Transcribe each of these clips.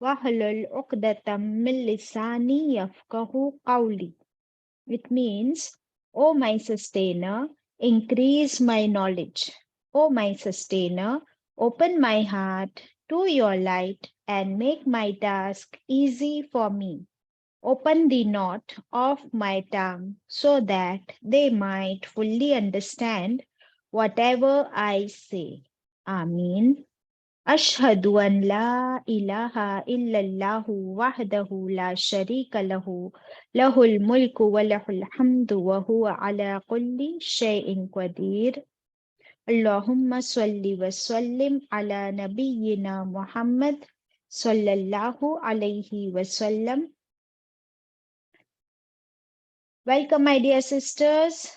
wahlul uqdatam min lisani yafqahu qawli. It means, O my sustainer, increase my knowledge. O my sustainer, open my heart to your light and make my task easy for me. Open the knot of my tongue so that they might fully understand whatever I say. Ameen. أشهد أن لا إله إلا الله وحده لا شريك له له الملك وله الحمد وهو على كل شيء قدير. اللهم صل وسلم على نبينا محمد صلى الله عليه وسلم. Welcome my dear sisters.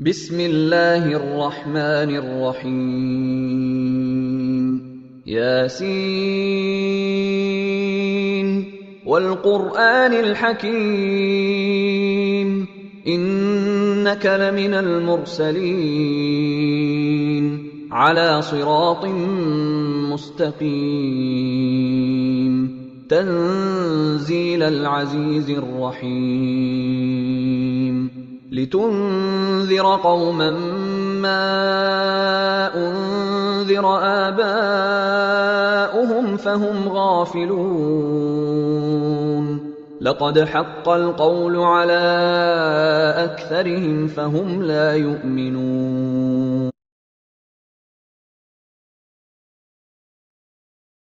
بسم الله الرحمن الرحيم ياسين والقرآن الحكيم إنك لمن المرسلين على صراط مستقيم تنزيل العزيز الرحيم لتنذر قوما ما أنذر آباؤهم فهم غافلون لقد حق القول على أكثرهم فهم لا يؤمنون.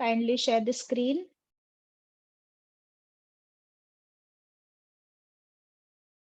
Kindly share the screen.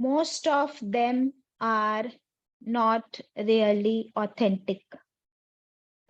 most of them are not really authentic.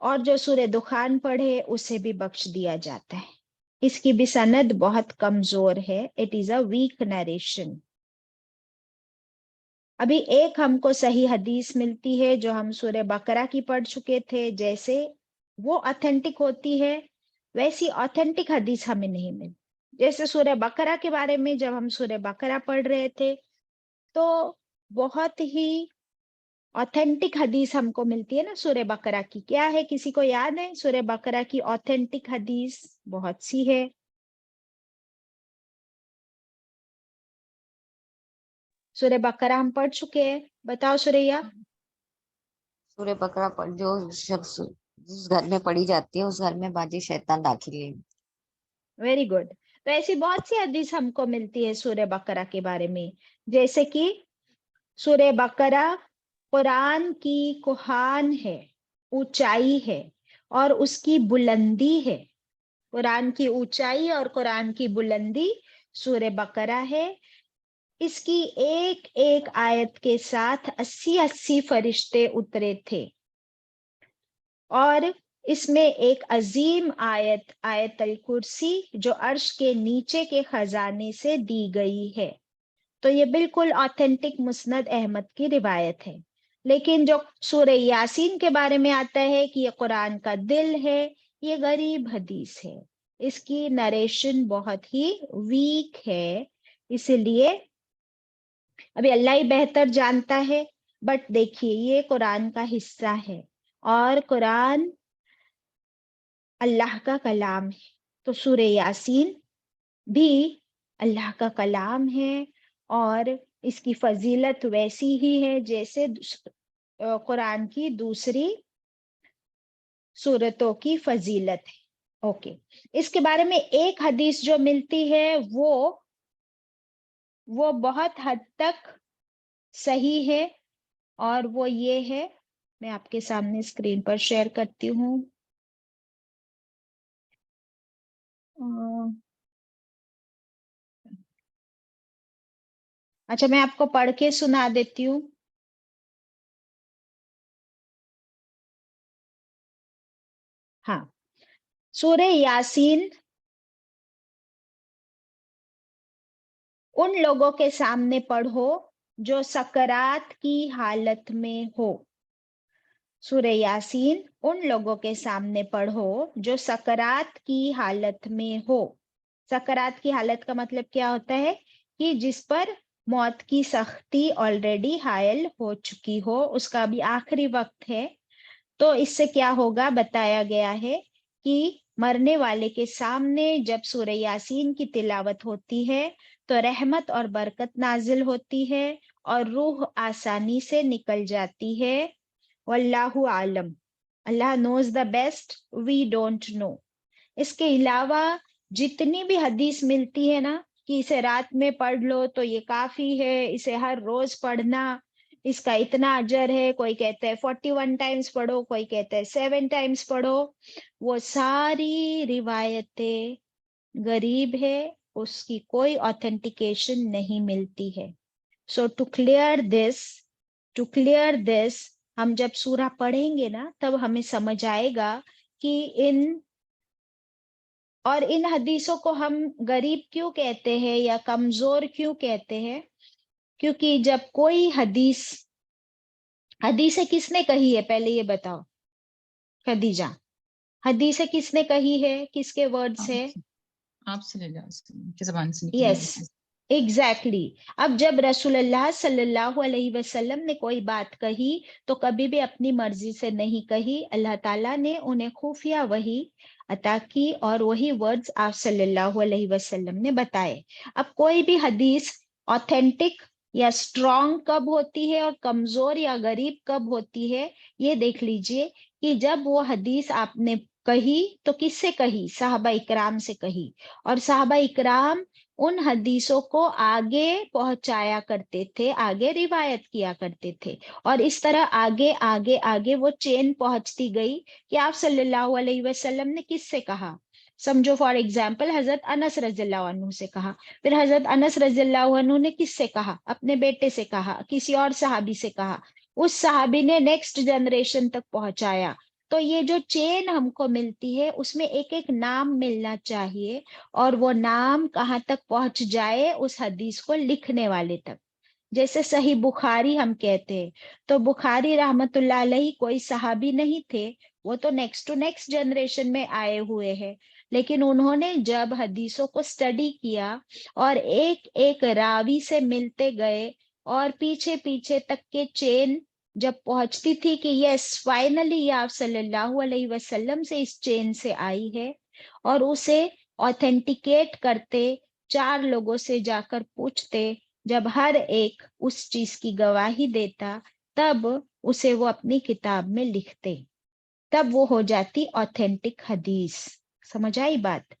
اور جو سورہ دخان پڑھے اسے بھی بخش دیا جاتا ہے. اس کی بھی سند بہت کمزور ہے. It is a weak narration. ابھی ایک ہم کو صحیح حدیث ملتی ہے جو ہم سورہ بقرہ کی پڑھ چکے تھے. جیسے وہ آتھینٹک ہوتی ہے ویسی آتھینٹک حدیث ہمیں نہیں ملی. جیسے سورہ بقرہ کے بارے میں جب ہم سورہ بقرہ پڑھ رہے تھے تو بہت ہی آتھینٹک حدیث ہم کو ملتی ہے نا سورہ بقرہ کی. کیا ہے کسی کو یاد ہے سورہ بقرہ کی آتھینٹک حدیث؟ بہت سی ہے. سورہ بقرہ ہم پڑھ چکے ہیں. بتاؤ سوریا. سورہ بقرہ پر جو شخص جس گھر میں پڑھی جاتی ہے اس گھر میں باجی شیطان داخل ہے. Very good. تو ایسی بہت سی حدیث ہم کو ملتی ہے سورہ بقرہ کے بارے میں. جیسے کہ سورہ بقرہ قرآن کی کوہان ہے، اونچائی ہے اور اس کی بلندی ہے. قرآن کی اونچائی اور قرآن کی بلندی سورہ بقرہ ہے. اس کی ایک ایک آیت کے ساتھ 80 فرشتے اترے تھے. اور اس میں ایک عظیم آیت، آیت الکرسی، جو عرش کے نیچے کے خزانے سے دی گئی ہے. تو یہ بالکل آتھینٹک مسند احمد کی روایت ہے. لیکن جو سورہ یاسین کے بارے میں آتا ہے کہ یہ قرآن کا دل ہے، یہ غریب حدیث ہے. اس کی نریشن بہت ہی ویک ہے. اسی لیے ابھی اللہ ہی بہتر جانتا ہے. بٹ دیکھیے یہ قرآن کا حصہ ہے اور قرآن اللہ کا کلام ہے. تو سورہ یاسین بھی اللہ کا کلام ہے اور اس کی فضیلت ویسی ہی ہے جیسے قرآن کی دوسری سورتوں کی فضیلت ہے. اوکے. اس کے بارے میں ایک حدیث جو ملتی ہے وہ بہت حد تک صحیح ہے اور وہ یہ ہے، میں آپ کے سامنے اسکرین پر شیئر کرتی ہوں. اچھا میں آپ کو پڑھ کے سنا دیتی ہوں. ہاں. سورہ یاسین ان لوگوں کے سامنے پڑھو جو سکرات کی حالت میں ہو. سورہ یاسین ان لوگوں کے سامنے پڑھو جو سکرات کی حالت میں ہو. سکرات کی حالت کا مطلب کیا ہوتا ہے؟ کہ جس پر موت کی سختی آلریڈی حائل ہو چکی ہو، اس کا بھی آخری وقت ہے. تو اس سے کیا ہوگا بتایا گیا ہے کہ مرنے والے کے سامنے جب سورہ یاسین کی تلاوت ہوتی ہے تو رحمت اور برکت نازل ہوتی ہے اور روح آسانی سے نکل جاتی ہے. واللہ عالم. اللہ نوز the best, we don't know. اس کے علاوہ جتنی بھی حدیث ملتی ہے نا کہ اسے رات میں پڑھ لو تو یہ کافی ہے، اسے ہر روز پڑھنا اس کا اتنا اجر ہے. کوئی کہتا ہے 41 ٹائمز پڑھو، کوئی کہتا ہے 7 ٹائمز پڑھو. وہ ساری روایتیں غریب ہے، اس کی کوئی آتھینٹیکیشن نہیں ملتی ہے. سو ٹو کلیئر دس ہم جب سورہ پڑھیں گے نا تب ہمیں سمجھ آئے گا کہ ان حدیثوں کو ہم غریب کیوں کہتے ہیں یا کمزور کیوں کہتے ہیں. کیونکہ جب کوئی حدیثیں کس نے کہی ہے پہلے یہ بتاؤ خدیجہ. حدیثیں کس نے کہی ہے، کس کے ورڈز ہے؟ آپ سے لے جا زبان سے نکلی. Yes exactly. اب جب رسول اللہ صلی اللہ علیہ وسلم نے کوئی بات کہی تو کبھی بھی اپنی مرضی سے نہیں کہی. اللہ تعالیٰ نے انہیں خفیہ وحی عطا کی اور وہی ورڈز آپ صلی اللہ علیہ وسلم نے بتائے. اب کوئی بھی حدیث آتھینٹک یا اسٹرانگ کب ہوتی ہے اور کمزور یا غریب کب ہوتی ہے، یہ دیکھ لیجئے کہ جب وہ حدیث آپ نے کہی تو کس سے کہی؟ صحابہ اکرام سے کہی. اور صحابہ اکرام ان حدیثوں کو آگے پہنچایا کرتے تھے، آگے روایت کیا کرتے تھے اور اس طرح آگے آگے آگے وہ چین پہنچتی گئی کہ آپ صلی اللہ علیہ وسلم نے کس سے کہا. سمجھو فار ایگزامپل حضرت انس رضی اللہ عنہ سے کہا، پھر حضرت انس رضی اللہ عنہ نے کس سے کہا؟ اپنے بیٹے سے کہا، کسی اور صحابی سے کہا. اس صحابی نے نیکسٹ جنریشن تک پہنچایا. تو یہ جو چین ہم کو ملتی ہے اس میں ایک ایک نام ملنا چاہیے، اور وہ نام کہاں تک پہنچ جائے اس حدیث کو لکھنے والے تک. جیسے صحیح بخاری ہم کہتے ہیں، تو بخاری رحمت اللہ علیہ کوئی صحابی نہیں تھے، وہ تو نیکسٹ ٹو نیکسٹ جنریشن میں آئے ہوئے ہیں، لیکن انہوں نے جب حدیثوں کو اسٹڈی کیا اور ایک ایک راوی سے ملتے گئے، اور پیچھے پیچھے تک کے چین جب پہنچتی تھی کہ یس فائنلی یہ آپ صلی اللہ علیہ وسلم سے اس چین سے آئی ہے، اور اسے آتھینٹیکیٹ کرتے، 4 لوگوں سے جا کر پوچھتے، جب ہر ایک اس چیز کی گواہی دیتا تب اسے وہ اپنی کتاب میں لکھتے، تب وہ ہو جاتی آتھینٹک حدیث. سمجھ آئی بات؟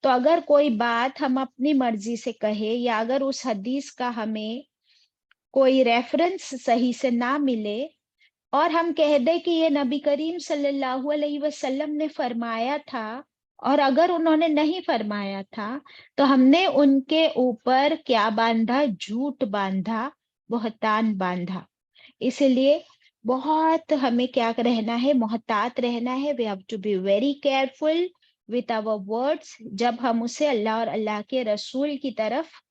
تو اگر کوئی بات ہم اپنی مرضی سے کہے، یا اگر اس حدیث کا ہمیں کوئی ریفرنس صحیح سے نہ ملے، اور ہم کہہ دیں کہ یہ نبی کریم صلی اللہ علیہ وسلم نے فرمایا تھا، اور اگر انہوں نے نہیں فرمایا تھا تو ہم نے ان کے اوپر کیا باندھا؟ جھوٹ باندھا، بہتان باندھا. اسی لیے بہت ہمیں کیا رہنا ہے؟ محتاط رہنا ہے. We have to be very careful with our words جب ہم اسے اللہ اور اللہ کے رسول کی طرف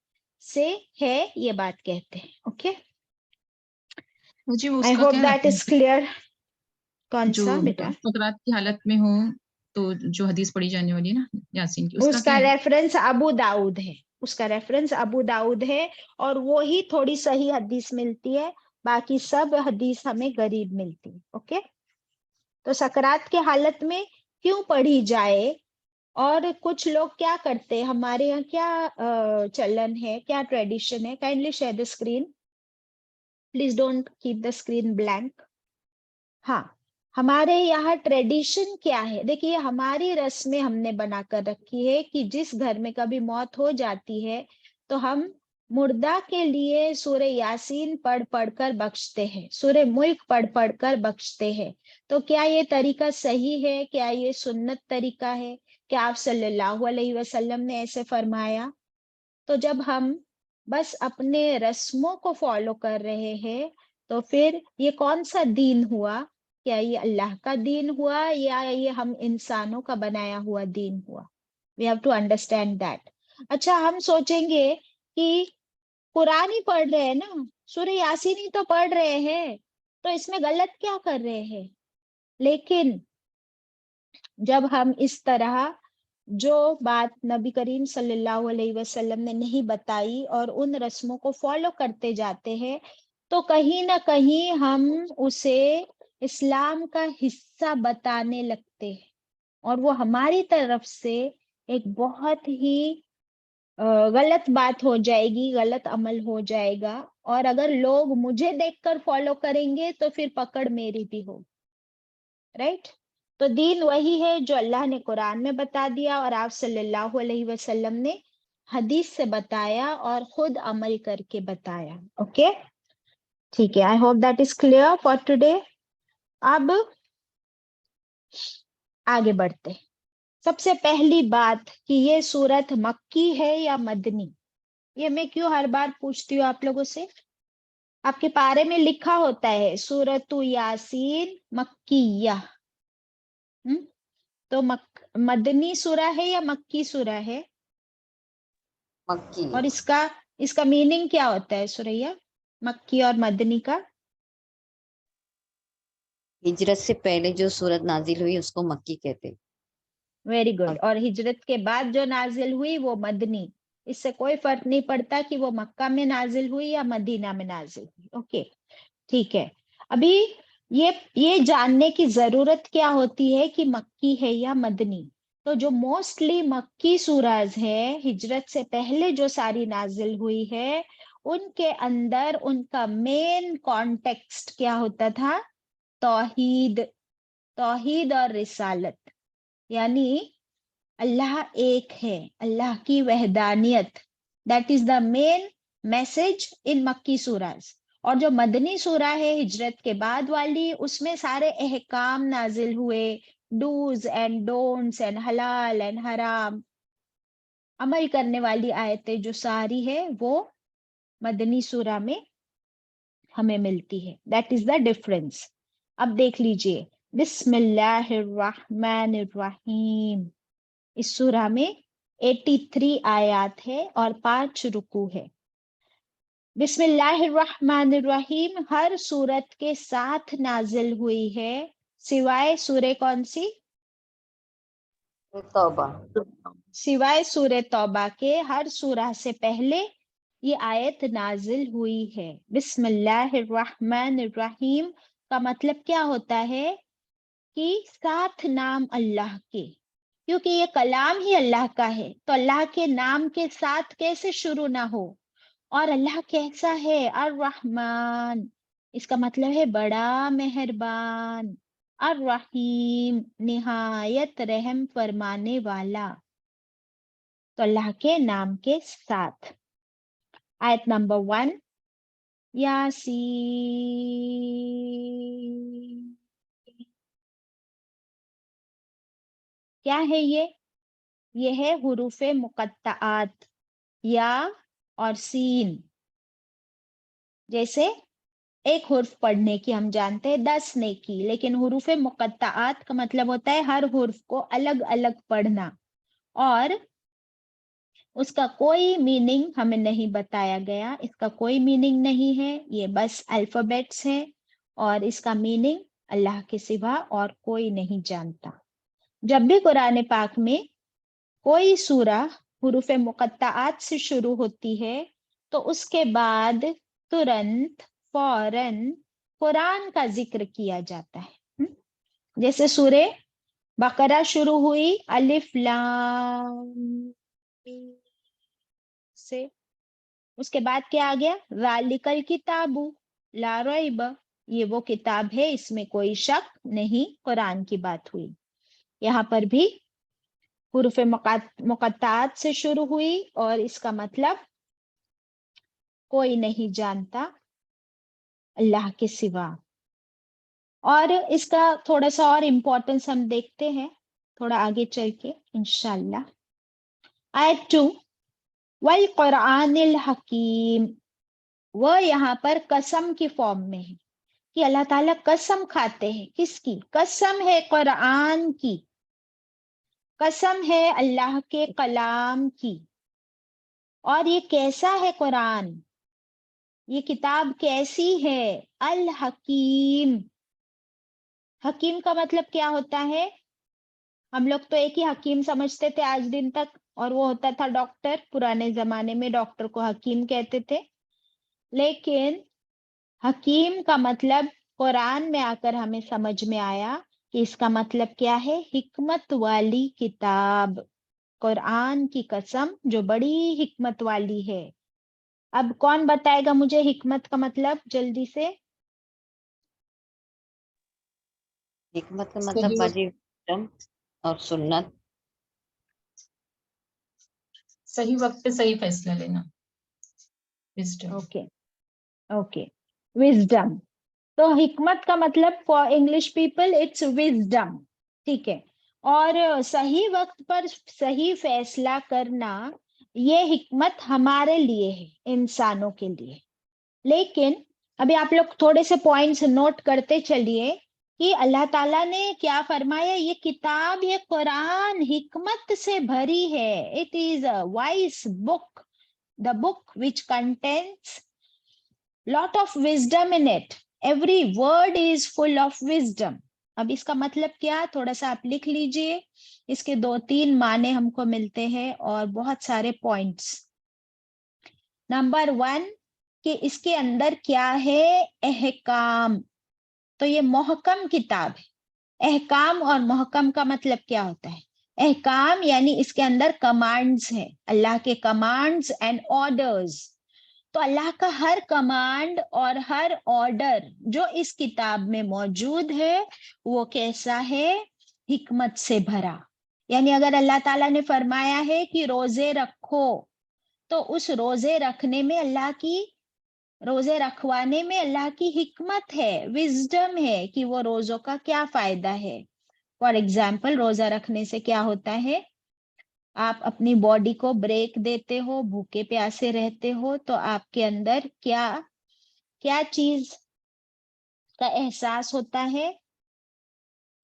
سے ہے یہ بات کہتے ہیں. اوکے، جی وہ اس I کا hope کیا that is reference ہے؟ clear. کون جو سا بیٹا؟ فقرات کی حالت میں ہوں تو جو حدیث پڑھی جانے والی ہے نا یاسین کی، اس کا اس کیا کا ہے؟ ریفرنس ابو داؤد ہے، اس کا ریفرنس ابو داؤد ہے، اور وہی تھوڑی صحیح حدیث ملتی ہے، باقی سب حدیث ہمیں غریب ملتی ہے. اوکے، تو سکرات کے حالت میں کیوں پڑھی جائے؟ اور کچھ لوگ کیا کرتے، ہمارے یہاں کیا چلن ہے، کیا ٹریڈیشن ہے؟ Kindly share the screen, please don't keep the screen blank. ہاں، ہمارے یہاں ٹریڈیشن کیا ہے؟ دیکھیے ہماری رسمیں ہم نے بنا کر رکھی ہے کہ جس گھر میں کبھی موت ہو جاتی ہے تو ہم مردہ کے لیے سورہ یاسین پڑھ کر بخشتے ہیں، سورہ ملک پڑھ کر بخشتے ہیں. تو کیا یہ طریقہ صحیح ہے؟ کیا یہ سنت طریقہ ہے؟ کیا آپ صلی اللہ علیہ وسلم نے ایسے فرمایا؟ تو جب ہم بس اپنے رسموں کو فالو کر رہے ہیں تو پھر یہ کون سا دین ہوا؟ کیا یہ اللہ کا دین ہوا یا یہ ہم انسانوں کا بنایا ہوا دین ہوا؟ We have to understand that. اچھا، ہم سوچیں گے کہ قرآن ہی پڑھ رہے ہیں نا، سورہ یاسین ہی تو پڑھ رہے ہیں، تو اس میں غلط کیا کر رہے ہیں؟ لیکن جب ہم اس طرح جو بات نبی کریم صلی اللہ علیہ وسلم نے نہیں بتائی اور ان رسموں کو فالو کرتے جاتے ہیں، تو کہیں نہ کہیں ہم اسے اسلام کا حصہ بتانے لگتے ہیں، اور وہ ہماری طرف سے ایک بہت ہی غلط بات ہو جائے گی، غلط عمل ہو جائے گا. اور اگر لوگ مجھے دیکھ کر فالو کریں گے تو پھر پکڑ میری بھی ہو. رائٹ؟ تو دین وہی ہے جو اللہ نے قرآن میں بتا دیا اور آپ صلی اللہ علیہ وسلم نے حدیث سے بتایا اور خود عمل کر کے بتایا. اوکے، ٹھیک ہے. I hope that is clear for today. اب آگے بڑھتے. سب سے پہلی بات کہ یہ سورت مکی ہے یا مدنی؟ یہ میں کیوں ہر بار پوچھتی ہوں آپ لوگوں سے؟ آپ کے پارے میں لکھا ہوتا ہے سورت یاسین مکیہ، تو مدنی سورہ ہے یا مکی سورہ ہے؟ مکی. اور اس کا میننگ کیا ہوتا ہے سوریا، مکی اور مدنی کا؟ ہجرت سے پہلے جو سورت نازل ہوئی اس کو مکی کہتے. Very good. اور ہجرت کے بعد جو نازل ہوئی وہ مدنی. اس سے کوئی فرق نہیں پڑتا کہ وہ مکہ میں نازل ہوئی یا مدینہ میں نازل ہوئی. اوکے، ٹھیک ہے. ابھی یہ جاننے کی ضرورت کیا ہوتی ہے کہ مکی ہے یا مدنی؟ تو جو موسٹلی مکی سوراز ہے، ہجرت سے پہلے جو ساری نازل ہوئی ہے، ان کے اندر ان کا مین کانٹیکسٹ کیا ہوتا تھا؟ توحید اور رسالت، یعنی اللہ ایک ہے، اللہ کی وحدانیت. That is the main message in مکی سوراز. اور جو مدنی سورہ ہے ہجرت کے بعد والی، اس میں سارے احکام نازل ہوئے، ڈوز اینڈ ڈونٹس اینڈ حلال اینڈ حرام، عمل کرنے والی آیتیں جو ساری ہے وہ مدنی سورہ میں ہمیں ملتی ہے. That is the difference. اب دیکھ لیجئے بسم اللہ الرحمن الرحیم. اس سورہ میں 83 آیات ہے اور 5 رکوع ہے. بسم اللہ الرحمن الرحیم ہر سورت کے ساتھ نازل ہوئی ہے سوائے سورہ کون سی؟ توبہ. سوائے سورہ توبہ کے ہر سورہ سے پہلے یہ آیت نازل ہوئی ہے. بسم اللہ الرحمن الرحیم کا مطلب کیا ہوتا ہے کہ ساتھ نام اللہ کے، کیونکہ یہ کلام ہی اللہ کا ہے تو اللہ کے نام کے ساتھ کیسے شروع نہ ہو. اور اللہ کیسا ہے؟ الرحمن، اس کا مطلب ہے بڑا مہربان. الرحیم، نہایت رحم فرمانے والا. تو اللہ کے نام کے ساتھ. آیت نمبر 1 یاسین. کیا ہے یہ ہے حروف مقطعات، یا اور سین. جیسے ایک حرف پڑھنے کی ہم جانتے ہیں 10 نیکی، لیکن حروف مقطعات کا مطلب ہوتا ہے ہر حرف کو الگ الگ پڑھنا، اور اس کا کوئی میننگ ہمیں نہیں بتایا گیا. اس کا کوئی میننگ نہیں ہے، یہ بس الفابیٹس ہیں اور اس کا میننگ اللہ کے سوا اور کوئی نہیں جانتا. جب بھی قرآن پاک میں کوئی سورہ حروف مقطعات سے شروع ہوتی ہے تو اس کے بعد ترنت فوراً قرآن کا ذکر کیا جاتا ہے. جیسے سورہ بقرہ شروع ہوئی الف لام میم سے، اس کے بعد کیا آ گیا؟ ذالک الکتاب لا ریب، یہ وہ کتاب ہے اس میں کوئی شک نہیں، قرآن کی بات ہوئی. یہاں پر بھی حروف مقطعات سے شروع ہوئی اور اس کا مطلب کوئی نہیں جانتا اللہ کے سوا. اور اس کا تھوڑا سا اور امپورٹنس ہم دیکھتے ہیں تھوڑا آگے چل کے انشاءاللہ. آیت 2 والقرآن الحکیم، وہ یہاں پر قسم کی فارم میں ہے کہ اللہ تعالیٰ قسم کھاتے ہیں. کس کی قسم ہے؟ قرآن کی قسم ہے، اللہ کے کلام کی. اور یہ کیسا ہے قرآن؟ یہ کتاب کیسی ہے؟ الحکیم. حکیم کا مطلب کیا ہوتا ہے؟ ہم لوگ تو ایک ہی حکیم سمجھتے تھے آج دن تک، اور وہ ہوتا تھا ڈاکٹر. پرانے زمانے میں ڈاکٹر کو حکیم کہتے تھے، لیکن حکیم کا مطلب قرآن میں آ کر ہمیں سمجھ میں آیا کہ اس کا مطلب کیا ہے؟ حکمت والی کتاب. قرآن کی قسم جو بڑی حکمت والی ہے. اب کون بتائے گا مجھے حکمت کا مطلب جلدی سے؟ حکمت کا مطلب باجی اور سنت. صحیح وقت پہ صحیح فیصلہ لینا. Okay wisdom. تو حکمت کا مطلب for English people it's wisdom. ٹھیک ہے. اور صحیح وقت پر صحیح فیصلہ کرنا یہ حکمت ہمارے لیے ہے، انسانوں کے لیے. لیکن ابھی آپ لوگ تھوڑے سے پوائنٹس نوٹ کرتے چلیے کہ اللہ تعالیٰ نے کیا فرمایا. یہ کتاب، یہ قرآن حکمت سے بھری ہے. It is a wise book, the book which contains lot of wisdom in it. Every word is full of wisdom. اب اس کا مطلب کیا؟ تھوڑا سا آپ لکھ لیجئے. اس کے 2-3 معنی ہم کو ملتے ہیں اور بہت سارے پوائنٹس. نمبر 1 کہ اس کے اندر کیا ہے؟ احکام. تو یہ محکم کتاب ہے. احکام اور محکم کا مطلب کیا ہوتا ہے؟ احکام یعنی اس کے اندر کمانڈز ہیں، اللہ کے کمانڈز اینڈ آرڈرز. تو اللہ کا ہر کمانڈ اور ہر آرڈر جو اس کتاب میں موجود ہے وہ کیسا ہے؟ حکمت سے بھرا. یعنی اگر اللہ تعالیٰ نے فرمایا ہے کہ روزے رکھو، تو اس روزے رکھنے میں روزے رکھوانے میں اللہ کی حکمت ہے، وزڈم ہے کہ وہ روزوں کا کیا فائدہ ہے. فار ایگزامپل روزہ رکھنے سے کیا ہوتا ہے؟ آپ اپنی باڈی کو بریک دیتے ہو، بھوکے پیاسے رہتے ہو، تو آپ کے اندر کیا چیز کا احساس ہوتا ہے؟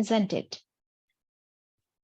isn't it?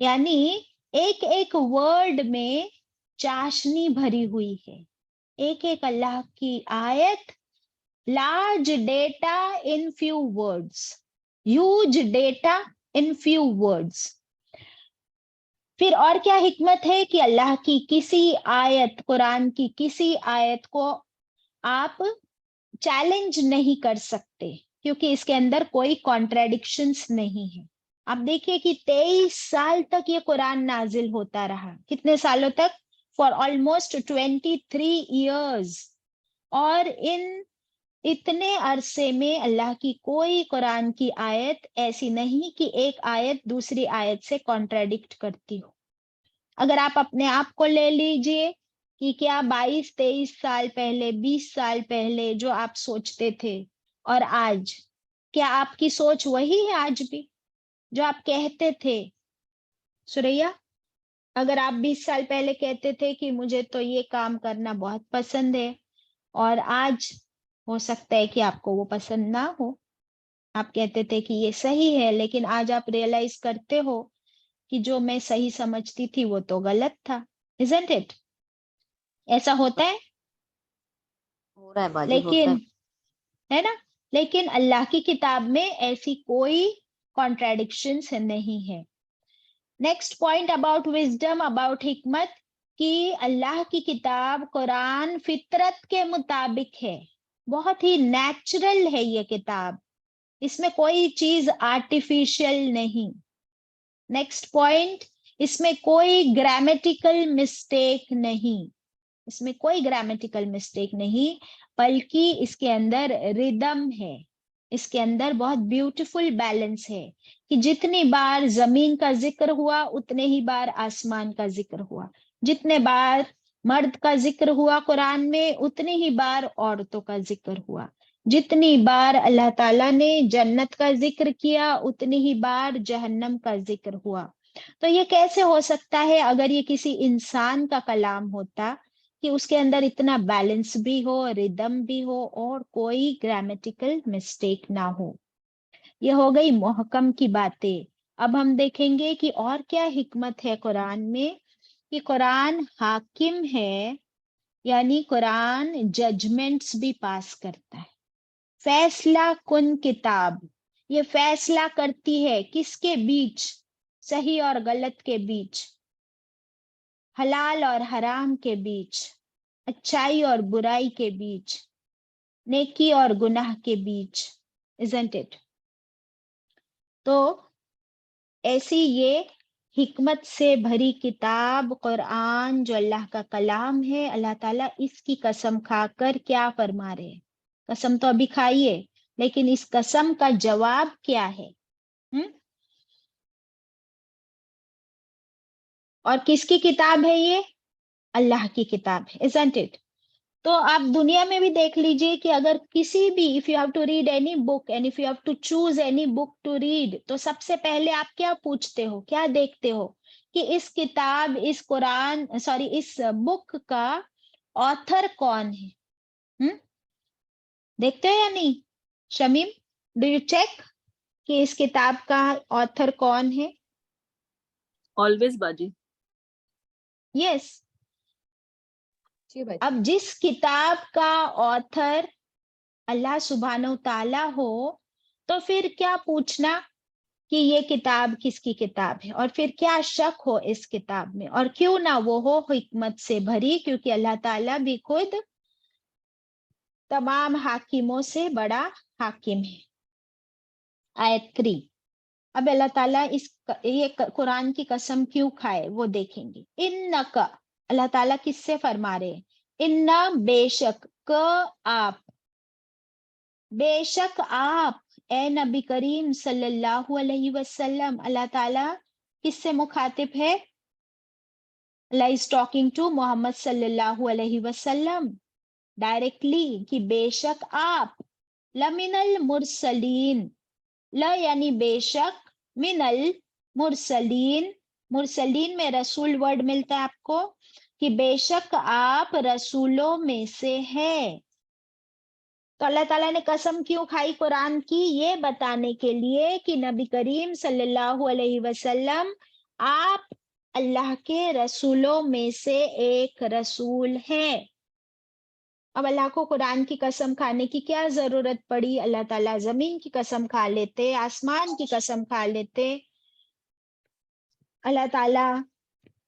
یعنی ایک ایک ورڈ میں چاشنی بھری ہوئی ہے، ایک ایک اللہ کی آیت، large data in few words, huge data in few words. پھر اور کیا حکمت ہے کہ اللہ کی کسی آیت، قرآن کی کسی آیت کو آپ چیلنج نہیں کر سکتے، کیونکہ اس کے اندر کوئی کانٹراڈکشنز نہیں ہے. آپ دیکھیے کہ 23 سال تک یہ قرآن نازل ہوتا رہا. کتنے سالوں تک؟ For almost 23 years. اور اتنے عرصے میں اللہ کی کوئی قرآن کی آیت ایسی نہیں کہ ایک آیت دوسری آیت سے کانٹراڈکٹ کرتی ہو. اگر آپ اپنے آپ کو لے لیجئے کہ کیا 22-23 سال پہلے، 20 سال پہلے جو آپ سوچتے تھے اور آج، کیا آپ کی سوچ وہی ہے آج بھی جو آپ کہتے تھے؟ سوریا، اگر آپ 20 سال پہلے کہتے تھے کہ مجھے تو یہ کام کرنا بہت پسند ہے، اور آج ہو سکتا ہے کہ آپ کو وہ پسند نہ ہو، آپ کہتے تھے کہ یہ صحیح ہے، لیکن آج آپ ریئلائز کرتے ہو کہ جو میں صحیح سمجھتی تھی وہ تو غلط تھا. isn't it؟ ایسا ہوتا ہے. ہو رہا ہے باجی، ہوتا لیکن ہے. ہے نا، لیکن اللہ کی کتاب میں ایسی کوئی کانٹراڈکشنز نہیں ہے. Next point about wisdom, about حکمت، کہ اللہ کی کتاب قرآن فطرت کے مطابق ہے، بہت ہی نیچرل ہے یہ کتاب، اس میں کوئی چیز آرٹیفیشل نہیں. نیکسٹ پوائنٹ، اس میں کوئی گرامیٹیکل مسٹیک نہیں، اس میں کوئی گرامیٹیکل مسٹیک نہیں، بلکہ اس کے اندر ردم ہے، اس کے اندر بہت بیوٹیفل بیلنس ہے کہ جتنی بار زمین کا ذکر ہوا اتنے ہی بار آسمان کا ذکر ہوا، جتنے بار مرد کا ذکر ہوا قرآن میں اتنی ہی بار عورتوں کا ذکر ہوا، جتنی بار اللہ تعالیٰ نے جنت کا ذکر کیا اتنی ہی بار جہنم کا ذکر ہوا. تو یہ کیسے ہو سکتا ہے اگر یہ کسی انسان کا کلام ہوتا کہ اس کے اندر اتنا بیلنس بھی ہو، ردم بھی ہو، اور کوئی گرامیٹیکل مسٹیک نہ ہو. یہ ہو گئی محکم کی باتیں. اب ہم دیکھیں گے کہ اور کیا حکمت ہے قرآن میں، کہ قرآن حاکم ہے، یعنی قرآن ججمنٹس بھی پاس کرتا ہے. فیصلہ کن کتاب، یہ فیصلہ کرتی ہے کس کے بیچ؟ صحیح اور غلط کے بیچ، حلال اور حرام کے بیچ، اچھائی اور برائی کے بیچ، نیکی اور گناہ کے بیچ. isn't it؟ تو ایسی یہ حکمت سے بھری کتاب قرآن جو اللہ کا کلام ہے، اللہ تعالیٰ اس کی قسم کھا کر کیا فرما رہے ہیں؟ قسم تو ابھی کھائیے، لیکن اس قسم کا جواب کیا ہے؟ اور کس کی کتاب ہے یہ؟ اللہ کی کتاب ہے. isn't it؟ تو آپ دنیا میں بھی دیکھ لیجئے کہ اگر کسی بھی if you have to read any book and if you have to choose any book to read، تو سب سے پہلے آپ کیا پوچھتے ہو، کیا دیکھتے ہو کہ اس کتاب، اس قرآن، اس بک کا آتھر کون ہے؟ دیکھتے ہو یا نہیں؟ شمیم، ڈو یو چیک کہ اس کتاب کا آتھر کون ہے؟ آلویز باجی. یس. اب جس کتاب کا آتھر اللہ سبحانہ تعالیٰ ہو تو پھر کیا پوچھنا کہ یہ کتاب کس کی کتاب ہے، اور پھر کیا شک ہو اس کتاب میں، اور کیوں نہ وہ ہو حکمت سے بھری، کیونکہ اللہ تعالیٰ بھی خود تمام حاکموں سے بڑا حاکم ہے. آیت 3. اب اللہ تعالیٰ یہ قرآن کی قسم کیوں کھائے وہ دیکھیں گے. انکا، اللہ تعالیٰ کس سے فرما رہے ہیں؟ انا، بے شک، آپ، بے شک آپ اے نبی کریم صلی اللہ علیہ وسلم. اللہ تعالیٰ کس سے مخاطب ہے؟ اللہ از ٹاکنگ ٹو محمد صلی اللہ علیہ وسلم ڈائریکٹلی، کہ بے شک آپ لمن المرسلین، یعنی بے شک، من المرسلین، مرسلین میں رسول ورڈ ملتا ہے آپ کو، کہ بے شک آپ رسولوں میں سے ہے. تو اللہ تعالیٰ نے قسم کیوں کھائی قرآن کی؟ یہ بتانے کے لیے کہ نبی کریم صلی اللہ علیہ وسلم آپ اللہ کے رسولوں میں سے ایک رسول ہیں. اب اللہ کو قرآن کی قسم کھانے کی کیا ضرورت پڑی؟ اللہ تعالیٰ زمین کی قسم کھا لیتے، آسمان کی قسم کھا لیتے، اللہ تعالیٰ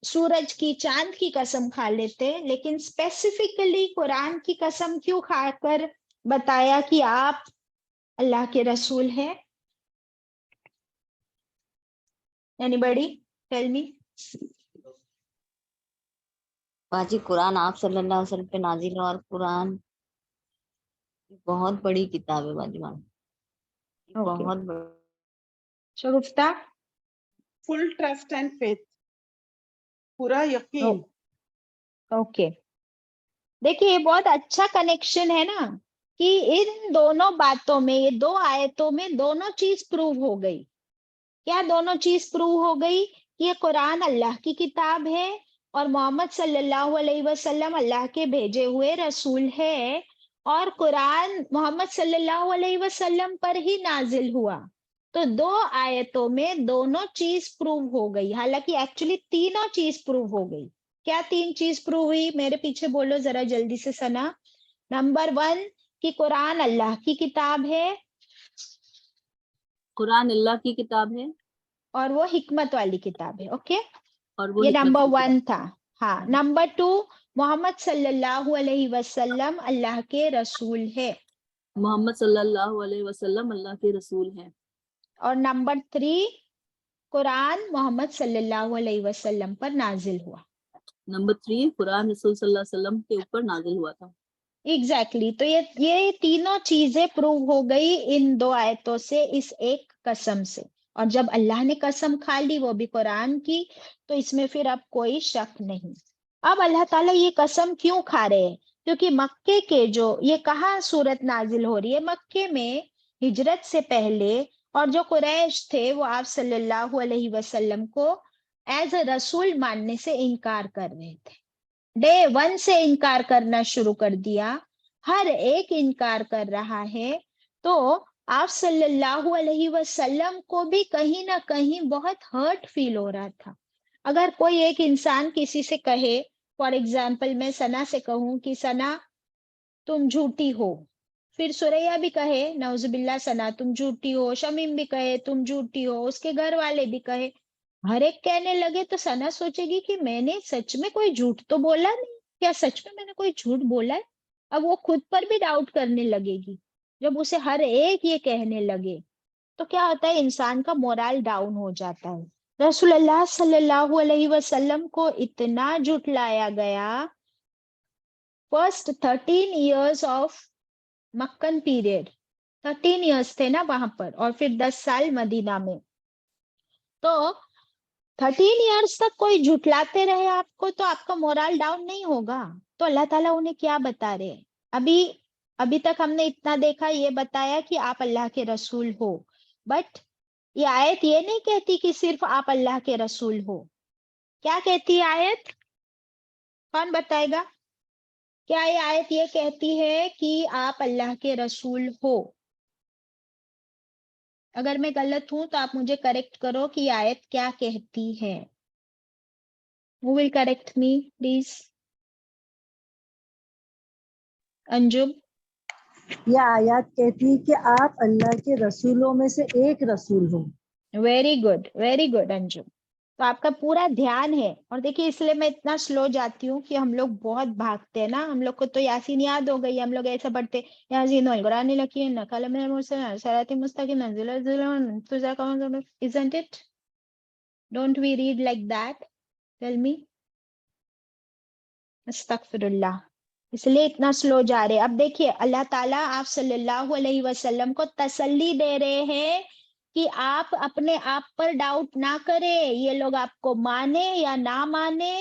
سورج کی، چاند کی قسم کھا لیتے، لیکن اسپیسیفکلی قرآن کی قسم کیوں کھا کر بتایا کہ آپ اللہ کے رسول ہیں؟ Anybody tell me? باجی قرآن آپ صلی اللہ علیہ وسلم پہ نازل ہوا، اور قرآن بہت بڑی کتاب ہے باجی مان، Okay. بہت بڑی. شگفتہ؟ فل ٹرسٹ اینڈ فیتھ، پورا یقین. اوکے، دیکھیے یہ بہت اچھا کنیکشن ہے نا کہ ان دونوں باتوں میں، یہ دو آیتوں میں دونوں چیز پروو ہو گئی. کیا دونوں چیز پروو ہو گئی؟ کہ یہ قرآن اللہ کی کتاب ہے اور محمد صلی اللہ علیہ وسلم اللہ کے بھیجے ہوئے رسول ہے، اور قرآن محمد صلی اللہ علیہ وسلم پر ہی نازل ہوا. تو دو آیتوں میں دونوں چیز پروو ہو گئی، حالانکہ ایکچولی تینوں چیز پروو ہو گئی. کیا تین چیز پروو ہوئی؟ میرے پیچھے بولو ذرا جلدی سے سنا. نمبر 1 کہ قرآن اللہ کی کتاب ہے قرآن اللہ کی کتاب ہے اور وہ حکمت والی کتاب ہے. اوکے، اور وہ یہ حکمت نمبر والی 1 تھا. ہاں، نمبر 2 محمد صلی اللہ علیہ وسلم اللہ کے رسول ہے، کتاب. محمد صلی اللہ علیہ وسلم اللہ کے رسول ہیں. اور نمبر 3 قرآن محمد صلی اللہ علیہ وسلم پر نازل ہوا. نمبر 3 قرآن رسول صلی اللہ علیہ وسلم کے اوپر نازل ہوا تھا. ایگزیکٹلی. تو یہ تینوں چیزیں پروو ہو گئی ان دو آیتوں سے، اس ایک قسم سے. اور جب اللہ نے قسم کھا لی وہ بھی قرآن کی، تو اس میں پھر اب کوئی شک نہیں. اب اللہ تعالیٰ یہ قسم کیوں کھا رہے ہیں؟ کیونکہ مکے کے جو یہ کہاں صورت نازل ہو رہی ہے؟ مکے میں ہجرت سے پہلے، اور جو قریش تھے وہ آپ صلی اللہ علیہ وسلم کو ایز اے رسول ماننے سے انکار کر رہے تھے. ڈے 1 سے انکار کرنا شروع کر دیا، ہر ایک انکار کر رہا ہے. تو آپ صلی اللہ علیہ وسلم کو بھی کہیں نہ کہیں بہت ہرٹ فیل ہو رہا تھا. اگر کوئی ایک انسان کسی سے کہے، فار ایگزامپل میں سنا سے کہوں کہ سنا تم جھوٹی ہو، پھر سوریا بھی کہے نعوذ باللہ سنا تم جھوٹی ہو، شمیم بھی کہے تم جھوٹی ہو، اس کے گھر والے بھی کہے، ہر ایک کہنے لگے، تو سنا سوچے گی کہ میں نے سچ میں کوئی جھوٹ تو بولا نہیں، کیا سچ میں نے کوئی جھوٹ بولا ہے؟ اب وہ خود پر بھی ڈاؤٹ کرنے لگے گی. جب اسے ہر ایک یہ کہنے لگے تو کیا ہوتا ہے؟ انسان کا مورال ڈاؤن ہو جاتا ہے. رسول اللہ صلی اللہ علیہ وسلم کو اتنا جھٹلایا گیا. First 13 years of Meccan period, 13 years تھے نا وہاں پر، اور پھر 10 سال مدینہ میں. تو 13 ایئرس تک کوئی جھٹلاتے رہے آپ کو تو آپ کا مورال ڈاؤن نہیں ہوگا. تو اللہ تعالیٰ انہیں کیا بتا رہے ہیں؟ ابھی تک ہم نے اتنا دیکھا، یہ بتایا کہ آپ اللہ کے رسول ہو، بٹ یہ آیت یہ نہیں کہتی کہ صرف آپ اللہ کے رسول ہو. کیا کہتی ہے آیت؟ کون بتائے گا؟ کیا یہ آیت یہ کہتی ہے کہ آپ اللہ کے رسول ہو؟ اگر میں غلط ہوں تو آپ مجھے کریکٹ کرو کہ یہ آیت کیا کہتی ہے. Who will correct me, please? انجم. یہ آیات کہتی ہے کہ آپ اللہ کے رسولوں میں سے ایک رسول ہو. ویری گڈ، ویری گڈ انجم. تو آپ کا پورا دھیان ہے. اور دیکھیے اس لیے میں اتنا سلو جاتی ہوں کہ ہم لوگ بہت بھاگتے ہیں نا. ہم لوگ کو تو یاسین یاد ہو گئی، ہم لوگ ایسا پڑھتے یاسین والقرآن الحکیم قلم المرسلین صراط مستقیم isn't it? Don't we read like that? Tell me. استغفر اللہ. اس لیے اتنا سلو جا رہے. اب دیکھیے اللہ تعالیٰ آپ صلی اللہ علیہ وسلم کو تسلی دے رہے ہیں کہ آپ اپنے آپ پر ڈاؤٹ نہ کریں. یہ لوگ آپ کو مانے یا نہ مانے،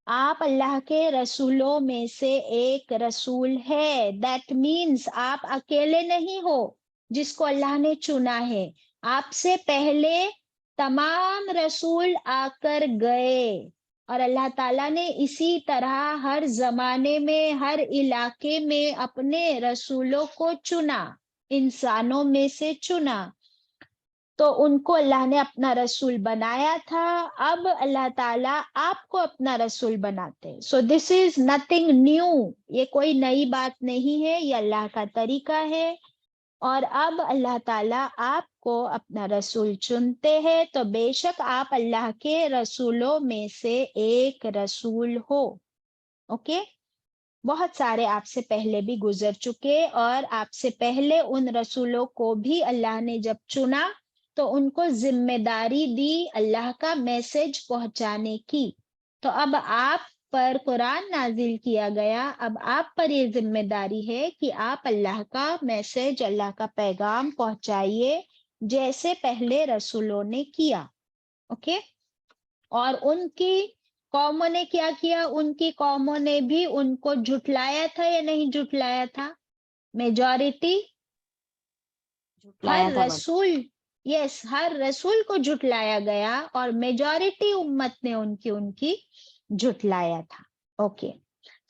آپ اللہ کے رسولوں میں سے ایک رسول ہے. دیٹ مینس آپ اکیلے نہیں ہو جس کو اللہ نے چنا ہے. آپ سے پہلے تمام رسول آ کر گئے، اور اللہ تعالیٰ نے اسی طرح ہر زمانے میں، ہر علاقے میں اپنے رسولوں کو چنا، انسانوں میں سے چنا. تو ان کو اللہ نے اپنا رسول بنایا تھا, اب اللہ تعالیٰ آپ کو اپنا رسول بناتے ہیں. سو دس از نتھنگ نیو, یہ کوئی نئی بات نہیں ہے, یہ اللہ کا طریقہ ہے. اور اب اللہ تعالیٰ آپ کو اپنا رسول چنتے ہیں, تو بے شک آپ اللہ کے رسولوں میں سے ایک رسول ہو. اوکے, بہت سارے آپ سے پہلے بھی گزر چکے, اور آپ سے پہلے ان رسولوں کو بھی اللہ نے جب چنا تو ان کو ذمہ داری دی اللہ کا میسج پہنچانے کی. تو اب آپ پر قرآن نازل کیا گیا, اب آپ پر یہ ذمہ داری ہے کہ آپ اللہ کا میسج, اللہ کا پیغام پہنچائیے جیسے پہلے رسولوں نے کیا. اوکے, اور ان کی قوموں نے کیا کیا؟ ان کی قوموں نے بھی ان کو جھٹلایا تھا یا نہیں جھٹلایا تھا؟ میجورٹی ہر جھٹلایا تھا باجی. رسول, یس, ہر رسول کو جھٹلایا گیا, اور میجورٹی امت نے ان کی جھٹلایا تھا. اوکے,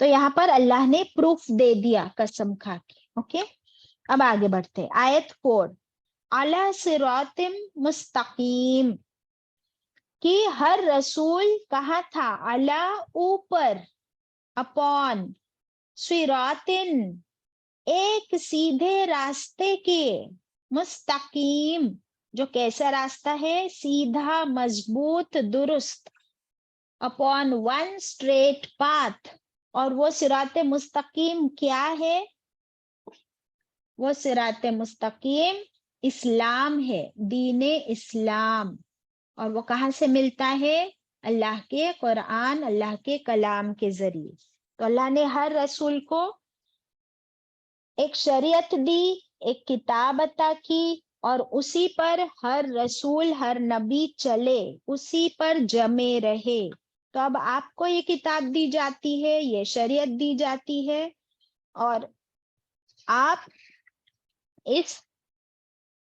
تو یہاں پر اللہ نے پروف دے دیا قسم کھا کے. اوکے, اب آگے بڑھتے. آیت 4, علی صراط مستقیم, کہ ہر رسول کہاں تھا؟ علی اوپر, اپون, صراطن ایک سیدھے راستے کے, مستقیم جو کیسا راستہ ہے؟ سیدھا, مضبوط, درست. اپون ون اسٹریٹ پاتھ, اور وہ صراط مستقیم کیا ہے؟ وہ صراط مستقیم اسلام ہے, دین اسلام. اور وہ کہاں سے ملتا ہے؟ اللہ کے قرآن, اللہ کے کلام کے ذریعے. تو اللہ نے ہر رسول کو ایک شریعت دی, ایک کتاب عطا کی, اور اسی پر ہر رسول, ہر نبی چلے, اسی پر جمے رہے. تو اب آپ کو یہ کتاب دی جاتی ہے, یہ شریعت دی جاتی ہے, اور آپ اس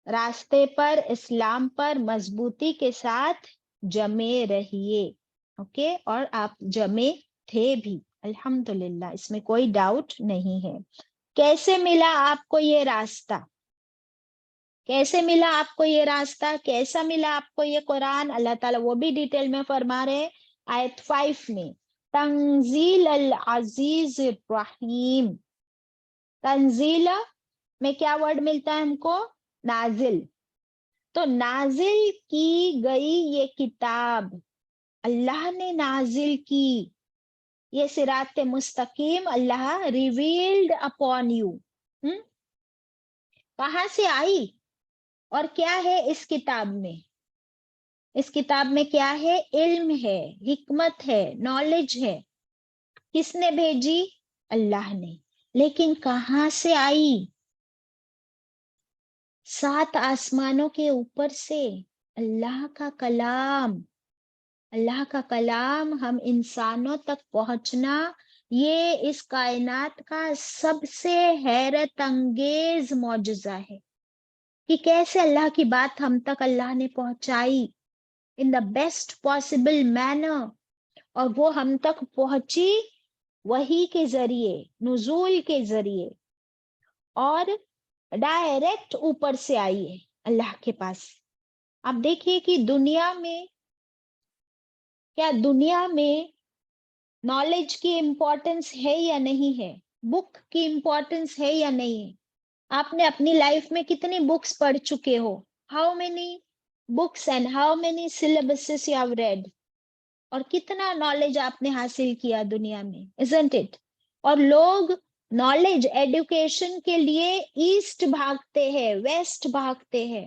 راستے پر, اسلام پر مضبوطی کے ساتھ جمے رہیے. اوکے, اور آپ جمے تھے بھی الحمدللہ, اس میں کوئی ڈاؤٹ نہیں ہے. کیسے ملا آپ کو یہ راستہ؟ کیسے ملا آپ کو یہ راستہ؟ کیسا ملا آپ کو یہ قرآن؟ اللہ تعالیٰ وہ بھی ڈیٹیل میں فرما رہے آیت 5 میں, تنزیل العزیز الرحیم. تنزیل میں کیا ورڈ ملتا ہے ہم کو؟ نازل. تو نازل کی گئی یہ کتاب, اللہ نے نازل کی یہ صراط مستقیم, اللہ ریویلڈ اپون یو. کہاں سے آئی اور کیا ہے اس کتاب میں؟ اس کتاب میں کیا ہے؟ علم ہے, حکمت ہے, نالج ہے. کس نے بھیجی؟ اللہ نے. لیکن کہاں سے آئی؟ 7 آسمانوں کے اوپر سے. اللہ کا کلام, اللہ کا کلام ہم انسانوں تک پہنچنا, یہ اس کائنات کا سب سے حیرت انگیز معجزہ ہے کہ کیسے اللہ کی بات ہم تک اللہ نے پہنچائی ان دا بیسٹ پاسبل مینر. اور وہ ہم تک پہنچی وحی کے ذریعے, نزول کے ذریعے, اور ڈائریکٹ اوپر سے آئی ہے اللہ کے پاس. اب دیکھیے کہ دنیا میں, کیا دنیا میں نالج کی امپورٹنس ہے یا نہیں ہے؟ بک کی امپورٹنس ہے یا نہیں ہے؟ آپ نے اپنی لائف میں کتنی بکس پڑھ چکے ہو؟ How many books and how many syllabuses you have read؟ اور کتنا نالج آپ نے حاصل کیا دنیا میں, isn't it؟ اور لوگ نالج, ایڈوکیشن کے لیے ایسٹ بھاگتے ہیں, ویسٹ بھاگتے ہیں,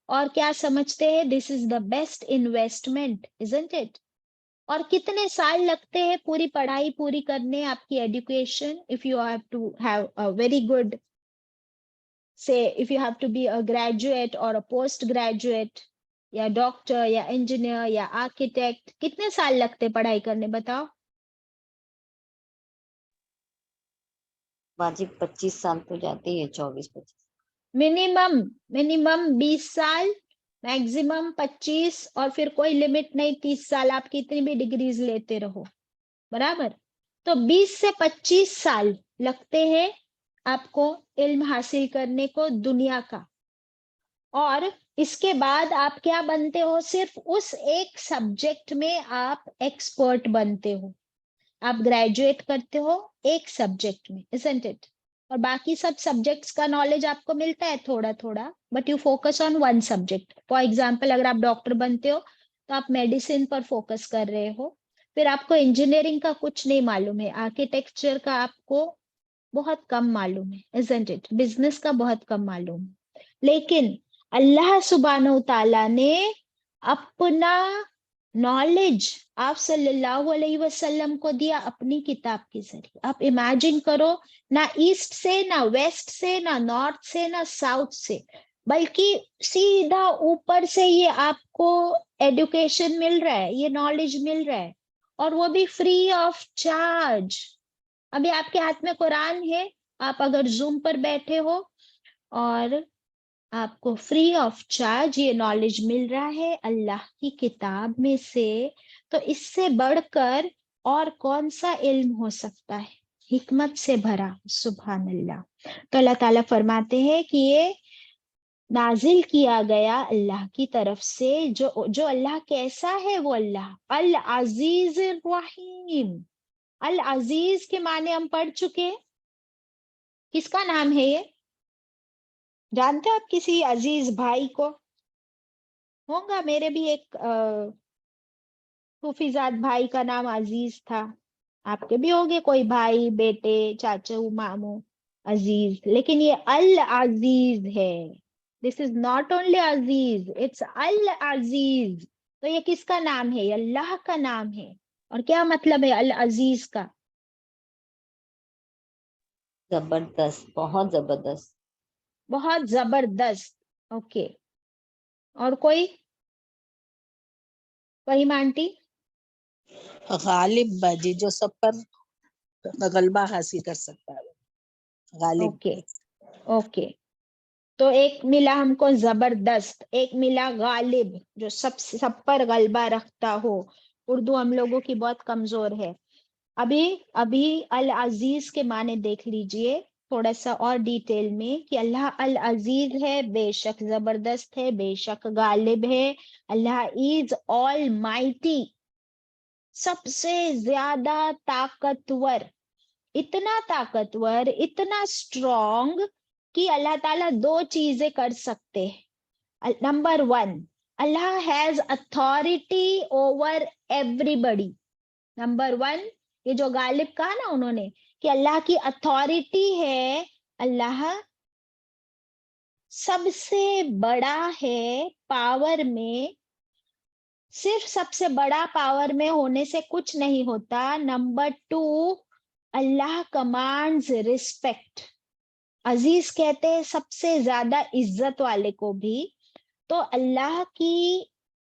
اور کیا سمجھتے ہیں؟ This is the best investment, isn't it؟ اور کتنے سال لگتے ہیں پوری پڑھائی پوری کرنے, آپ کی education. if you have to have a very good, say if you have to be a graduate or a post graduate, یا ڈاکٹر یا انجینئر یا آرکیٹیکٹ, کتنے سال لگتے پڑھائی کرنے بتاؤ؟ باجی 25 سال تو جاتے ہی ہے, 24-25. منیمم 20 سال, میکسیمم 25, اور پھر کوئی لمٹ نہیں, 30 سال آپ کتنی بھی ڈگریز لیتے رہو, برابر. تو 20 سے 25 سال لگتے ہیں آپ کو علم حاصل کرنے کو دنیا کا. اور اس کے بعد آپ کیا بنتے ہو؟ صرف اس ایک سبجیکٹ میں آپ ایکسپرٹ بنتے ہو. آپ گریجویٹ کرتے ہو ایک سبجیکٹ میں, isn't it؟ اور باقی سب سبجیکٹس کا نالج آپ کو ملتا ہے تھوڑا تھوڑا, but you focus on one subject. For example اگر آپ ڈاکٹر بنتے ہو تو آپ میڈیسن پر فوکس کر رہے ہو. پھر آپ کو انجینئرنگ کا کچھ نہیں معلوم ہے, آرکیٹیکچر کا آپ کو بہت کم معلوم ہے, isn't it؟ بزنس کا بہت کم معلوم ہے. لیکن اللہ سبحانہ و تعالیٰ نے اپنا نالج آپ صلی اللہ علیہ وسلم کو دیا اپنی کتاب کے ذریعے. آپ امیجن کرو, نہ ایسٹ سے, نہ ویسٹ سے, نہ نارتھ سے, نہ ساؤتھ سے, بلکہ سیدھا اوپر سے یہ آپ کو ایڈوکیشن مل رہا ہے, یہ نالج مل رہا ہے, اور وہ بھی فری آف چارج. ابھی آپ کے ہاتھ میں قرآن ہے, آپ اگر زوم پر بیٹھے ہو اور آپ کو فری آف چارج یہ نالج مل رہا ہے اللہ کی کتاب میں سے, تو اس سے بڑھ کر اور کون سا علم ہو سکتا ہے؟ حکمت سے بھرا. سبحان اللہ. تو اللہ تعالیٰ فرماتے ہیں کہ یہ نازل کیا گیا اللہ کی طرف سے. جو اللہ کیسا ہے؟ وہ اللہ العزیز الرحیم. العزیز کے معنی ہم پڑھ چکے. کس کا نام ہے یہ؟ جانتے آپ کسی عزیز بھائی کو؟ ہوگا, میرے بھی ایک حفیظات بھائی کا نام عزیز تھا. آپ کے بھی ہوگے کوئی بھائی, بیٹے, چاچو, ماموں عزیز. لیکن یہ العزیز ہے. This is not only Aziz, it's Al-Aziz. تو یہ کس کا نام ہے؟ یہ اللہ کا نام ہے. اور کیا مطلب ہے العزیز کا؟ زبردست, بہت زبردست. بہت زبردست. اوکے. اور کوئی فہیم آنٹی؟ غالب باجی, جو سب پر غلبہ حاصل کر سکتا ہے, غالب. Okay okay. تو ایک ملا ہم کو زبردست, ایک ملا غالب, جو سب پر غلبہ رکھتا ہو. اردو ہم لوگوں کی بہت کمزور ہے. ابھی العزیز کے معنی دیکھ لیجئے تھوڑا سا اور ڈیٹیل میں, کہ اللہ العزیز ہے, بے شک زبردست ہے, بے شک غالب ہے. اللہ از آل مائٹی, سب سے زیادہ طاقتور. اتنا طاقتور, اتنا اسٹرانگ کہ اللہ تعالیٰ دو چیزیں کر سکتے ہیں. Number 1, Allah has authority over ایوری بڈی. نمبر 1, یہ جو غالب کہا نا انہوں نے کہ اللہ کی اتھارٹی ہے, اللہ سب سے بڑا ہے پاور میں. صرف سب سے بڑا پاور میں ہونے سے کچھ نہیں ہوتا. نمبر 2, اللہ کمانڈز ریسپیکٹ. عزیز کہتے ہیں سب سے زیادہ عزت والے کو بھی. تو اللہ کی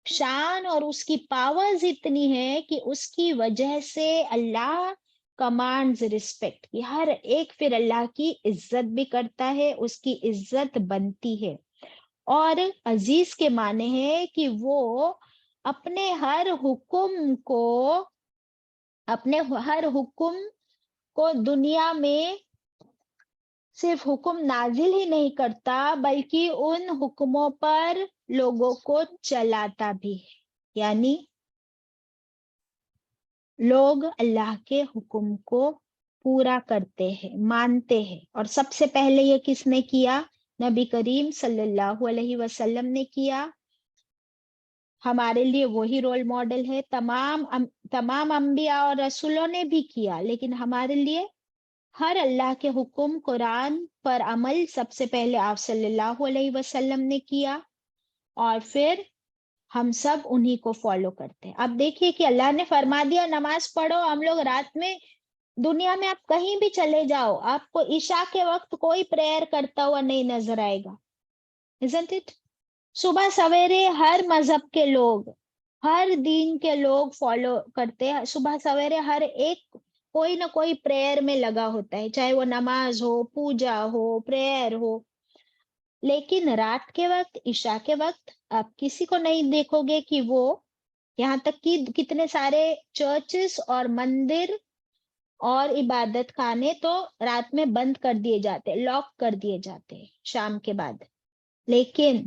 شان اور اس کی پاورز اتنی ہے کہ اس کی وجہ سے اللہ کمانڈز ریسپیکٹ, کہ ہر ایک پھر اللہ کی عزت بھی کرتا ہے, اس کی عزت بنتی ہے. اور عزیز کے معنی ہے کہ وہ اپنے ہر حکم کو دنیا میں صرف حکم نازل ہی نہیں کرتا, بلکہ ان حکموں پر لوگوں کو چلاتا بھی ہے. یعنی لوگ اللہ کے حکم کو پورا کرتے ہیں, مانتے ہیں. اور سب سے پہلے یہ کس نے کیا؟ نبی کریم صلی اللہ علیہ وسلم نے کیا. ہمارے لیے وہی رول ماڈل ہے. تمام انبیاء اور رسولوں نے بھی کیا, لیکن ہمارے لیے ہر اللہ کے حکم قرآن پر عمل سب سے پہلے آپ صلی اللہ علیہ وسلم نے کیا, اور پھر ہم سب انہی کو فالو کرتے ہیں. اب دیکھیے کہ اللہ نے فرما دیا نماز پڑھو. ہم لوگ رات میں دنیا میں آپ کہیں بھی چلے جاؤ, آپ کو عشاء کے وقت کوئی پریئر کرتا ہوا نہیں نظر آئے گا, isn't it؟ صبح سویرے ہر مذہب کے لوگ, ہر دین کے لوگ فالو کرتے ہیں. صبح سویرے ہر ایک کوئی نہ کوئی پریئر میں لگا ہوتا ہے, چاہے وہ نماز ہو, پوجا ہو, پریئر ہو. لیکن رات کے وقت, عشاء کے وقت آپ کسی کو نہیں دیکھو گے کہ وہ, یہاں تک کہ کتنے سارے چرچز اور مندر اور عبادت خانے تو رات میں بند کر دیے جاتے, لاک کر دیے جاتے شام کے بعد. لیکن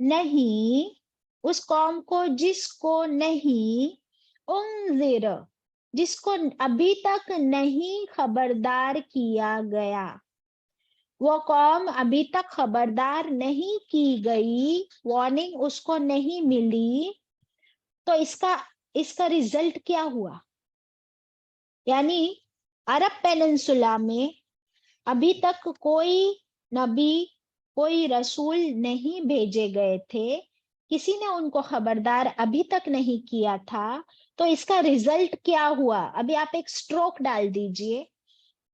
نہیں, اس قوم کو جس کو نہیں, انذر, جس کو ابھی تک نہیں خبردار کیا گیا, وہ قوم ابھی تک خبردار نہیں کی گئی, وارننگ اس کو نہیں ملی, تو اس کا ریزلٹ کیا ہوا؟ یعنی عرب پیننسولا میں ابھی تک کوئی نبی, کوئی رسول نہیں بھیجے گئے تھے, کسی نے ان کو خبردار ابھی تک نہیں کیا تھا, تو اس کا ریزلٹ کیا ہوا؟ ابھی آپ ایک سٹروک ڈال دیجئے.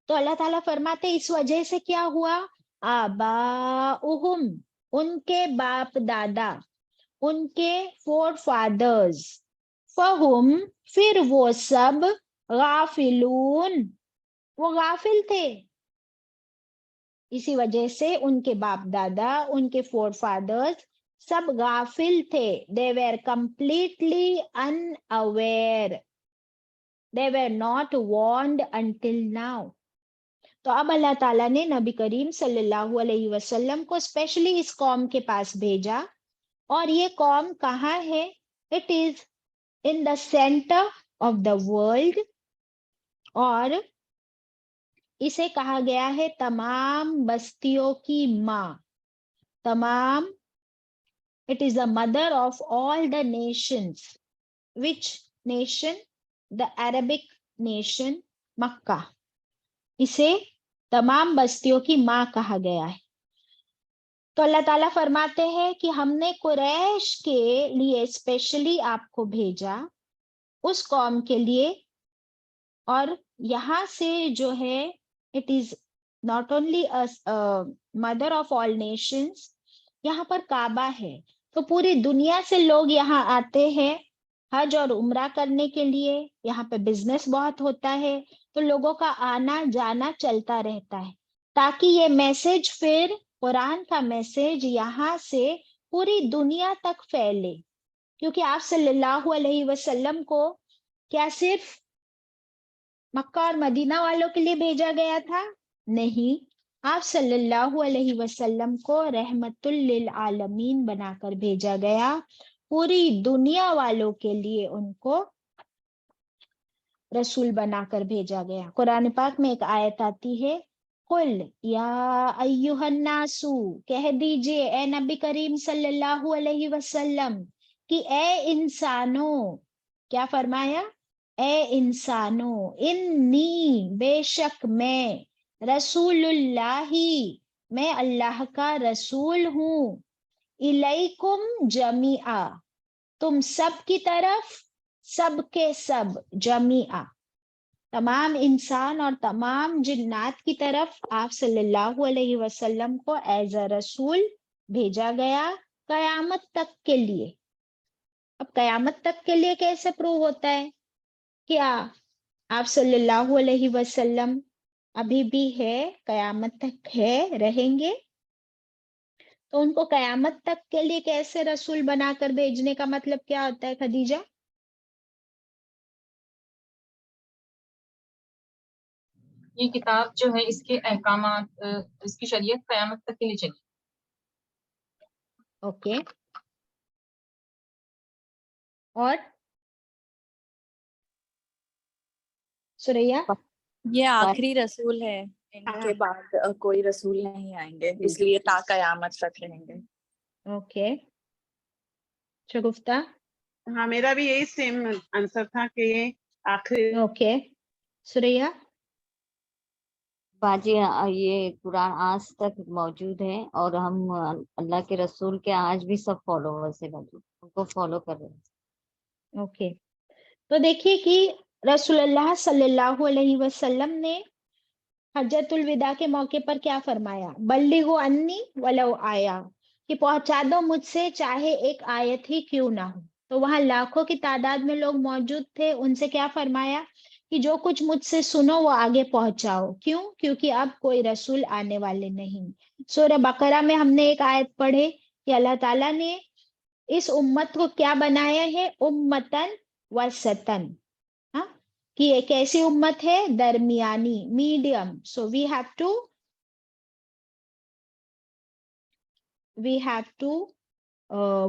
تو اللہ تعالیٰ فرماتے اس وجہ سے کیا ہوا؟ آباؤہم, ان کے باپ دادا, ان کے فور فادرز, فہم, پھر وہ سب, غافلون, وہ غافل تھے. اسی وجہ سے ان کے باپ دادا, ان کے فور فادرز سب غافل تھے. They were completely unaware. They were not warned until now. تو اب اللہ تعالیٰ نے نبی کریم صلی اللہ علیہ وسلم کو اسپیشلی اس قوم کے پاس بھیجا, اور یہ قوم کہاں ہے؟ It is in the center of the world, اور اسے کہا گیا ہے تمام بستیوں کی ماں, تمام, it is the mother of all the nations. Which nation? The Arabic nation, مکہ. اسے تمام بستیوں کی ماں کہا گیا ہے. تو اللہ تعالیٰ فرماتے ہیں کہ ہم نے قریش کے لیے اسپیشلی آپ کو بھیجا, اس قوم کے لیے, اور یہاں سے جو ہے it is not only a mother of all nations, یہاں پر کعبہ ہے, تو پوری دنیا سے لوگ یہاں آتے ہیں حج اور عمرہ کرنے کے لیے. یہاں پہ بزنس بہت ہوتا ہے, تو لوگوں کا آنا جانا چلتا رہتا ہے, تاکہ یہ میسج, پھر قرآن کا میسج یہاں سے پوری دنیا تک پھیلے. کیونکہ آپ صلی اللہ علیہ وسلم کو کیا صرف مکہ اور مدینہ والوں کے لیے بھیجا گیا تھا؟ نہیں, آپ صلی اللہ علیہ وسلم کو رحمت للعالمین بنا کر بھیجا گیا, پوری دنیا والوں کے لیے ان کو رسول بنا کر بھیجا گیا. قرآن پاک میں ایک آیت آتی ہے, قل یا ایھا الناس, کہہ دیجئے اے نبی کریم صلی اللہ علیہ وسلم کہ اے انسانوں, کیا فرمایا؟ اے انسانوں, انی, بے شک میں, رسول اللہ, میں اللہ کا رسول ہوں, الیکم جمیعا, تم سب کی طرف, سب کے سب, جمیعا, تمام انسان اور تمام جنات کی طرف آپ صلی اللہ علیہ وسلم کو ایز اے رسول بھیجا گیا, قیامت تک کے لیے. اب قیامت تک کے لیے کیسے پروو ہوتا ہے؟ کیا آپ صلی اللہ علیہ وسلم ابھی بھی ہے, قیامت تک ہے, رہیں گے, تو ان کو قیامت تک کے لیے کیسے رسول بنا کر بھیجنے کا مطلب کیا ہوتا ہے خدیجہ؟ یہ کتاب جو ہے اس کے احکامات، اس کی شریعت قیامت تک کے لیے چلی. اوکے, اور سریا؟ یہ آخری رسول ہے، ان کے بعد کوئی رسول نہیں آئیں گے، اس لیے تا قیامت تک رہیں گے. اوکے, شگفتہ؟ ہاں میرا بھی یہی سیم آنسر تھا کہ یہ آخری. اوکے, سریا؟ باجی یہ قرآن آج تک موجود ہے، اور ہم اللہ کے رسول کے آج بھی سب فالوورز ہیں باجی، ان کو فالو کر رہے ہیں. اوکے, تو دیکھیے کہ رسول اللہ صلی اللہ علیہ وسلم نے حجۃ الوداع کے موقع پر کیا فرمایا؟ بلغوا انی ولو آیا, کہ پہنچا دو مجھ سے چاہے ایک آیت ہی کیوں نہ ہو. تو وہاں لاکھوں کی تعداد میں لوگ موجود تھے, ان سے کیا فرمایا کہ جو کچھ مجھ سے سنو وہ آگے پہنچاؤ. کیوں؟ کیونکہ اب کوئی رسول آنے والے نہیں. سورہ بقرہ میں ہم نے ایک آیت پڑھے کہ اللہ تعالیٰ نے اس امت کو کیا بنایا ہے؟ امتن وسطن, کہ ایک ایسی امت ہے درمیانی, medium. So we have to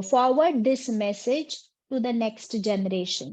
forward this message to the next generation.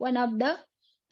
one of the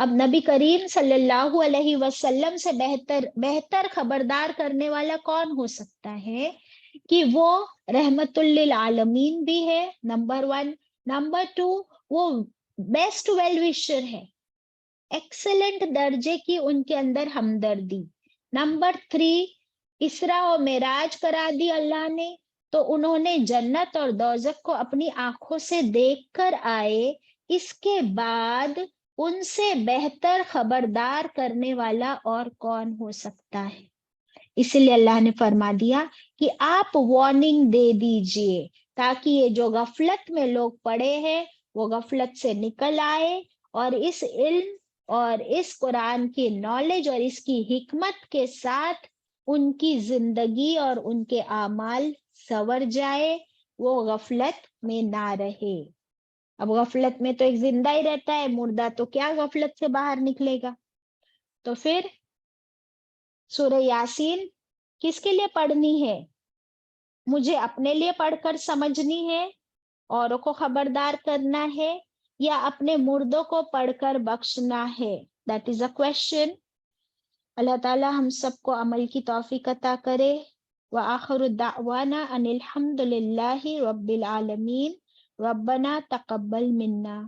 اب نبی کریم صلی اللہ علیہ وسلم سے بہتر خبردار کرنے والا کون ہو سکتا ہے کہ وہ رحمت للعالمین بھی ہے، نمبر 1. نمبر 2، وہ بیسٹ ویل وشر ہے، ایکسلنٹ درجے کی ان کے اندر ہمدردی. نمبر 3، اسراء و معراج کرا دی اللہ نے تو انہوں نے جنت اور دوزخ کو اپنی آنکھوں سے دیکھ کر آئے. اس کے بعد ان سے بہتر خبردار کرنے والا اور کون ہو سکتا ہے؟ اس لیے اللہ نے فرما دیا کہ آپ وارننگ دے دیجئے تاکہ یہ جو غفلت میں لوگ پڑے ہیں وہ غفلت سے نکل آئے اور اس علم اور اس قرآن کی نالج اور اس کی حکمت کے ساتھ ان کی زندگی اور ان کے اعمال سنور جائے، وہ غفلت میں نہ رہے. اب غفلت میں تو ایک زندہ ہی رہتا ہے، مردہ تو کیا غفلت سے باہر نکلے گا. تو پھر سورہ یاسین کس کے لیے پڑھنی ہے؟ مجھے اپنے لیے پڑھ کر سمجھنی ہے، اوروں کو خبردار کرنا ہے، یا اپنے مردوں کو پڑھ کر بخشنا ہے؟ That is a question. اللہ تعالی ہم سب کو عمل کی توفیق عطا کرے. وآخر دعوانا ان الحمد للہ رب العالمین. ربنا تقبل منا.